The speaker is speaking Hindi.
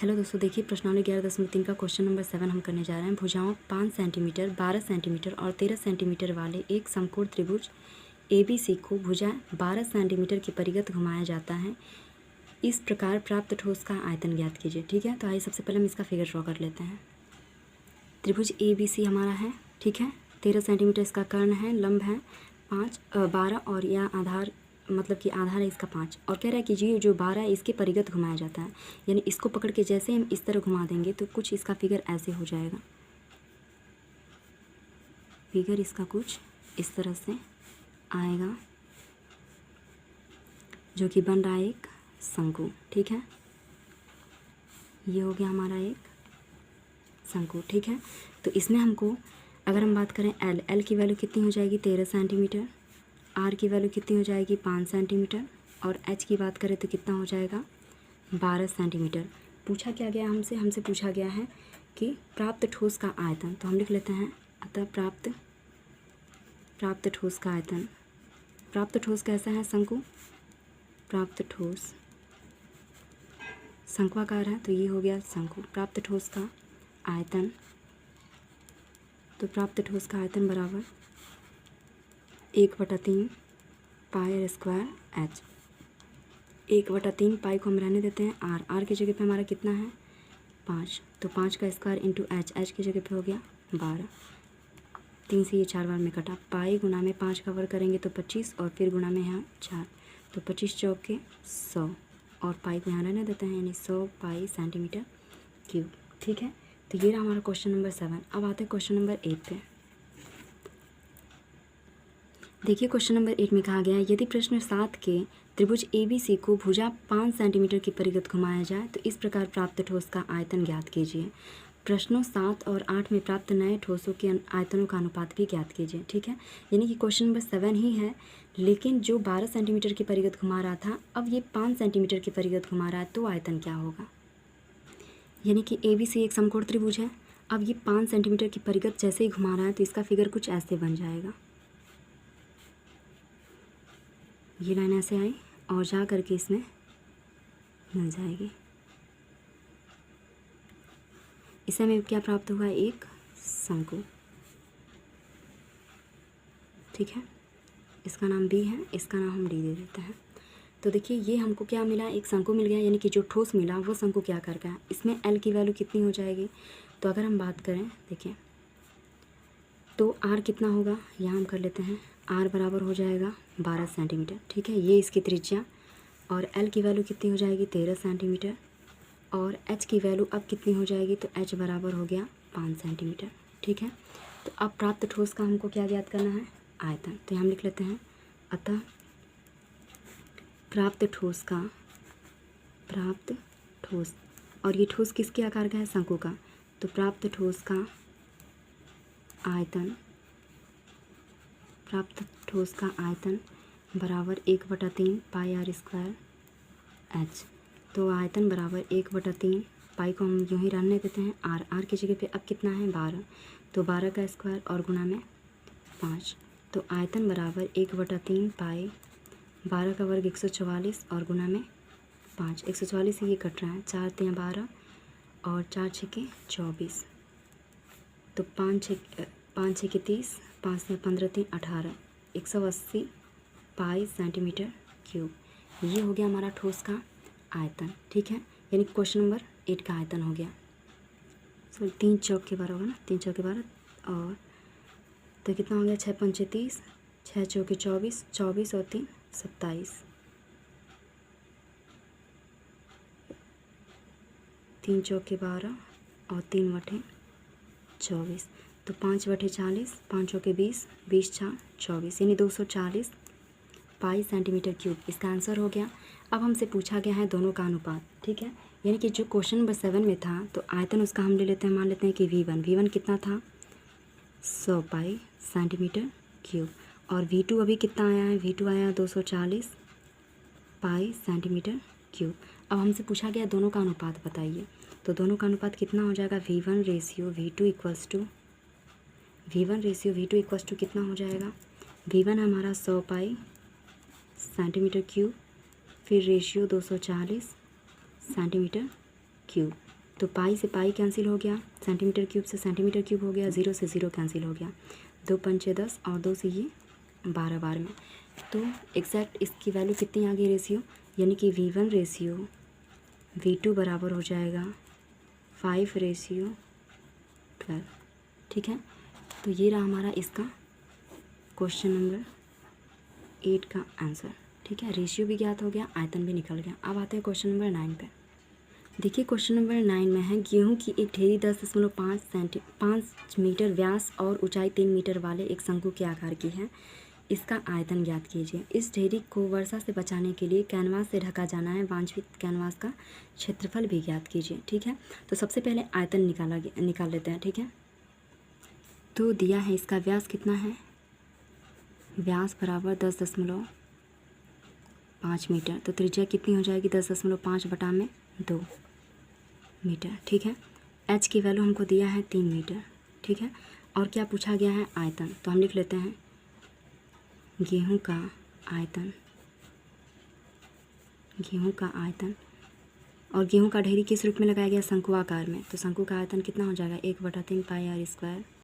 हेलो दोस्तों, देखिए प्रश्नावली 11.3 का क्वेश्चन नंबर 7 हम करने जा रहे हैं। भुजाओं 5 सेंटीमीटर, 12 सेंटीमीटर और 13 सेंटीमीटर वाले एक समकोण त्रिभुज ABC को भुजा 12 सेंटीमीटर की परिगत घुमाया जाता है। इस प्रकार प्राप्त ठोस का आयतन ज्ञात कीजिए। ठीक है, तो आइए सबसे पहले हम इसका फिगर ड्रॉ कर लेते हैं। त्रिभुज ABC हमारा है, ठीक है। 13 सेंटीमीटर इसका कर्ण है, लंब है 12 और यह आधार मतलब कि आधार है इसका 5। और कह रहा है कि जी जो 12 है इसके परिगत घुमाया जाता है, यानी इसको पकड़ के जैसे हम इस तरह घुमा देंगे तो कुछ इसका फिगर ऐसे हो जाएगा। फिगर इसका कुछ इस तरह से आएगा, जो कि बन रहा है एक शंकु। ठीक है, ये हो गया हमारा एक शंकु। ठीक है, तो इसमें हमको अगर हम बात करें एल की वैल्यू कितनी हो जाएगी 13 सेंटीमीटर, आर की वैल्यू कितनी हो जाएगी 5 सेंटीमीटर और एच की बात करें तो कितना हो जाएगा 12 सेंटीमीटर। पूछा क्या गया हमसे पूछा गया है कि प्राप्त ठोस का आयतन। तो हम लिख लेते हैं अतः प्राप्त ठोस का आयतन। प्राप्त ठोस कैसा है शंकु, प्राप्त ठोस शंक्वाकार है, तो ये हो गया शंकु। प्राप्त ठोस का आयतन, तो प्राप्त ठोस का आयतन बराबर 1/3 पाई स्क्वायर एच। 1/3 पाई को हम रहने देते हैं, आर की जगह पे हमारा कितना है 5, तो 5 का स्क्वायर इंटू एच की जगह पे हो गया 12। 3 से ये 4 बार में कटा, पाई गुना में 5 का वर्ग करेंगे तो 25 और फिर गुना में यहाँ 4, तो 25 चौके 100 और पाई को यहाँ रहने देते हैं, यानी 100 पाई सेंटीमीटर क्यूब। ठीक है, तो ये रहा हमारा क्वेश्चन नंबर 7। अब आते हैं क्वेश्चन नंबर 8 पे। देखिए क्वेश्चन नंबर 8 में कहा गया है यदि प्रश्न 7 के त्रिभुज ABC को भुजा 5 सेंटीमीटर की परिगत घुमाया जाए तो इस प्रकार प्राप्त ठोस का आयतन ज्ञात कीजिए। प्रश्नों 7 और 8 में प्राप्त नए ठोसों के आयतनों का अनुपात भी ज्ञात कीजिए। ठीक है, यानी कि क्वेश्चन नंबर 7 ही है, लेकिन जो 12 सेंटीमीटर की परिगत घुमा रहा था अब ये 5 सेंटीमीटर की परिगत घुमा रहा है, तो आयतन क्या होगा। यानी कि ABC एक समकोण त्रिभुज है, अब ये 5 सेंटीमीटर की परिगत जैसे ही घुमा रहा है तो इसका फिगर कुछ ऐसे बन जाएगा। ये लाइन ऐसे आई और जा करके इसमें मिल जाएगी। इसे हमें क्या प्राप्त हुआ, एक शंकु। ठीक है, इसका नाम B है, इसका नाम हम D दे देते हैं। तो देखिए ये हमको क्या मिला, एक शंकु मिल गया, यानी कि जो ठोस मिला वो शंकु क्या कर गया। इसमें L की वैल्यू कितनी हो जाएगी, तो अगर हम बात करें देखिए तो R कितना होगा, यहाँ हम कर लेते हैं R बराबर हो जाएगा 12 सेंटीमीटर। ठीक है, ये इसकी त्रिज्या, और L की वैल्यू कितनी हो जाएगी 13 सेंटीमीटर और H की वैल्यू अब कितनी हो जाएगी, तो H बराबर हो गया 5 सेंटीमीटर। ठीक है, तो अब प्राप्त ठोस का हमको क्या ज्ञात करना है, आयतन। तो हम लिख लेते हैं अतः प्राप्त ठोस, और ये ठोस किसके आकार का है, शंकु का, तो प्राप्त ठोस का आयतन बराबर 1/3 पाई आर स्क्वायर एच। तो आयतन बराबर 1/3 पाई को हम यूँ ही रहने देते हैं, आर की जगह पे अब कितना है 12, तो 12 का स्क्वायर और गुना में 5, तो आयतन बराबर 1/3 पाई 12 का वर्ग 144 और गुना में 5। 144 से ये कट रहा है, 4 3 12 और 4 6 24, तो 5 6 30, 5 से 15 3 18, 180 पाई सेंटीमीटर क्यूब। ये हो गया हमारा ठोस का आयतन। ठीक है, यानी क्वेश्चन नंबर 8 का आयतन हो गया। सॉरी 3 चौक के 12 होगा ना, 3 चौक के 12 और तो कितना हो गया 6 5 30, 6 चौके 24, 24 और 3 27, 3 चौक के 12 और 3 बटे 24, तो 5 बटे 40, 5 चौके 20, 20 4 24, यानी 240 पाई सेंटीमीटर क्यूब इसका आंसर हो गया। अब हमसे पूछा गया है दोनों का अनुपात। ठीक है, यानी कि जो क्वेश्चन नंबर 7 में था तो आयतन उसका हम ले लेते हैं, मान लेते हैं कि V1 कितना था 100 पाई सेंटीमीटर क्यूब, और V2 अभी कितना आया है, V2 आया 240 पाई सेंटीमीटर क्यूब। अब हमसे पूछा गया दोनों का अनुपात बताइए, तो दोनों का अनुपात कितना हो जाएगा, V1 ratio V2 equals to कितना हो जाएगा, V1 हमारा 100 पाई सेंटीमीटर क्यूब, फिर रेशियो 240 सेंटीमीटर क्यूब, तो पाई से पाई कैंसिल हो गया, सेंटीमीटर क्यूब से सेंटीमीटर क्यूब हो गया, 0 से 0 कैंसिल हो गया, 2 पंचे 10 और 2 से ये 12 बार में। तो एग्जैक्ट इसकी वैल्यू कितनी आ गई रेशियो, यानी कि V1 रेशियो V2 बराबर हो जाएगा 5:12। ठीक है, तो ये रहा हमारा इसका क्वेश्चन नंबर 8 का आंसर। ठीक है, रेशियो भी ज्ञात हो गया, आयतन भी निकल गया। अब आते हैं क्वेश्चन नंबर 9 पे। देखिए क्वेश्चन नंबर 9 में है गेहूं की एक ढेरी 10.5 मीटर व्यास और ऊंचाई 3 मीटर वाले एक शंकु के आकार की है, इसका आयतन ज्ञात कीजिए। इस ढेरी को वर्षा से बचाने के लिए कैनवास से ढका जाना है, वांछित कैनवास का क्षेत्रफल भी ज्ञात कीजिए। ठीक है, तो सबसे पहले आयतन निकाल लेते हैं। ठीक है, तो दिया है इसका व्यास कितना है, व्यास बराबर 10.5 मीटर, तो त्रिज्या कितनी हो जाएगी 10.5/2 मीटर। ठीक है, h की वैल्यू हमको दिया है 3 मीटर। ठीक है, और क्या पूछा गया है, आयतन। तो हम लिख लेते हैं गेहूं का आयतन, गेहूं का आयतन, और गेहूं का ढेरी किस रूप में लगाया गया, शंकु आकार में। तो शंकु का आयतन कितना हो जाएगा 1/3 पाई r²